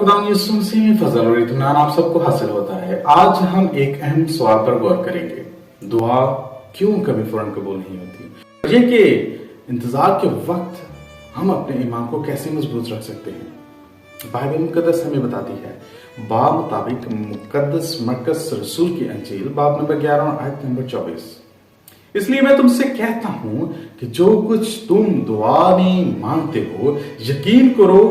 खुदा यीशु मसीह में फजल और इत्मीनान आप सबको हासिल होता है। आज हम एक अहम सवाल पर गौर करेंगे, दुआ क्यों कभी फौरन कबूल नहीं होती। ये कि इंतजार के वक्त हम अपने ईमान को कैसे मजबूत रख सकते हैं। बाइबल मुकद्दस हमें बताती है, बाब मुताबिक मुकद्दस मरकस रसूल की अंजील बाब नंबर 11 आयत नंबर 24। इसलिए मैं तुमसे कहता हूं कि जो कुछ तुम दुआ में मांगते हो, यकीन करो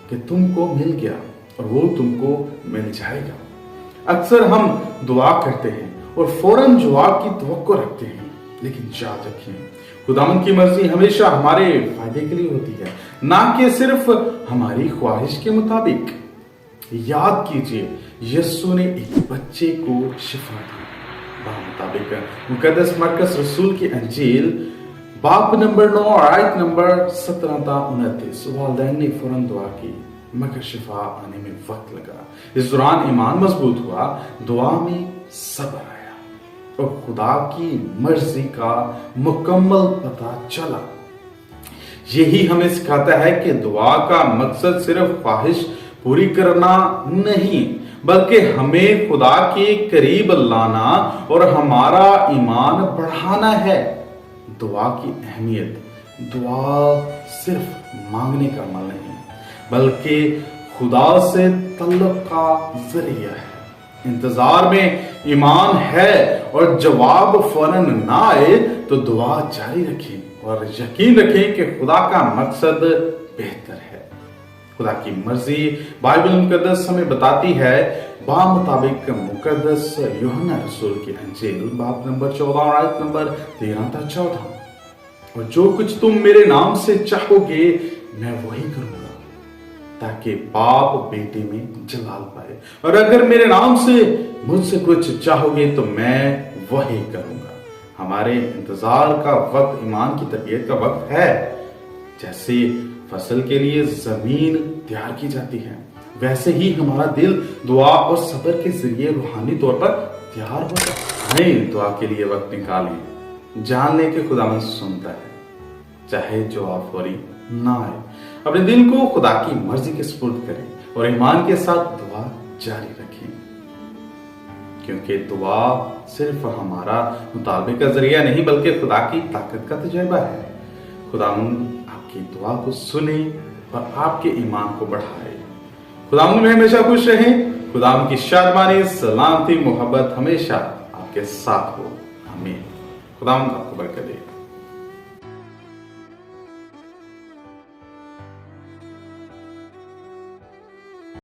कि तुमको मिल गया और वो तुमको मिल जाएगा। अक्सर हम दुआ करते हैं और फौरन जवाब की तवक्को रखते हैं, लेकिन याद रखिए खुदावंद की मर्जी हमेशा हमारे फायदे के लिए होती है, ना कि सिर्फ हमारी ख्वाहिश के मुताबिक। याद कीजिए, यीशु ने एक बच्चे को शिफा दी। मुताबिक मुकद्दस मरकस रसूल की अंजील बाब नंबर 9 आयत नंबर 17-29। वालिदैन ने फौरन दुआ की, मगर शिफा आने में वक्त लगा। इस दौरान ईमान मजबूत हुआ, दुआ में सब्र आया और खुदा की मर्जी का मुकम्मल पता चला। यही हमें सिखाता है कि दुआ का मकसद सिर्फ ख्वाहिश पूरी करना नहीं, बल्कि हमें खुदा के करीब लाना और हमारा ईमान बढ़ाना है। दुआ की अहमियत, दुआ सिर्फ मांगने का अमल नहीं, बल्कि खुदा से तल्लुक का जरिया है। इंतजार में ईमान है और जवाब फौरन ना आए तो दुआ जारी रखें और यकीन रखें कि खुदा का मकसद बेहतर है। खुदा की मर्जी बाइबल मुकद्दस हमें बताती है, मुताबिक मुकद्दस यूहन्ना रसूल की अंजील बाब नंबर 14 आयत नंबर 13-14। और जो कुछ तुम मेरे नाम से चाहोगे मैं वही करूंगा, ताकि बाप बेटे में जलाल पाए। और अगर मेरे नाम से मुझसे कुछ चाहोगे तो मैं वही करूंगा। हमारे इंतजार का वक्त ईमान की तरबियत का वक्त है। जैसे फसल के लिए जमीन तैयार की जाती है, वैसे ही हमारा दिल दुआ और सब्र के जरिए रूहानी तौर पर तैयार होता है। हमें दुआ के लिए वक्त निकालें, जान लें कि खुदावंद सुनता है, चाहे जवाब फौरी ना आए। अपने दिल को खुदा की मर्जी के सुपुर्द करें और ईमान के साथ दुआ जारी रखें, क्योंकि दुआ सिर्फ हमारा मुतालबे का जरिया नहीं, बल्कि खुदा की ताकत का तजर्बा है। खुदावंद आपकी दुआ को सुने और आपके ईमान को बढ़ाए। खुदावंद में हमेशा खुश रहें। खुदावंद की शादमानी, सलामती, मोहब्बत हमेशा आपके साथ हो। आमीन। खुदावंद आपको बरकत दे।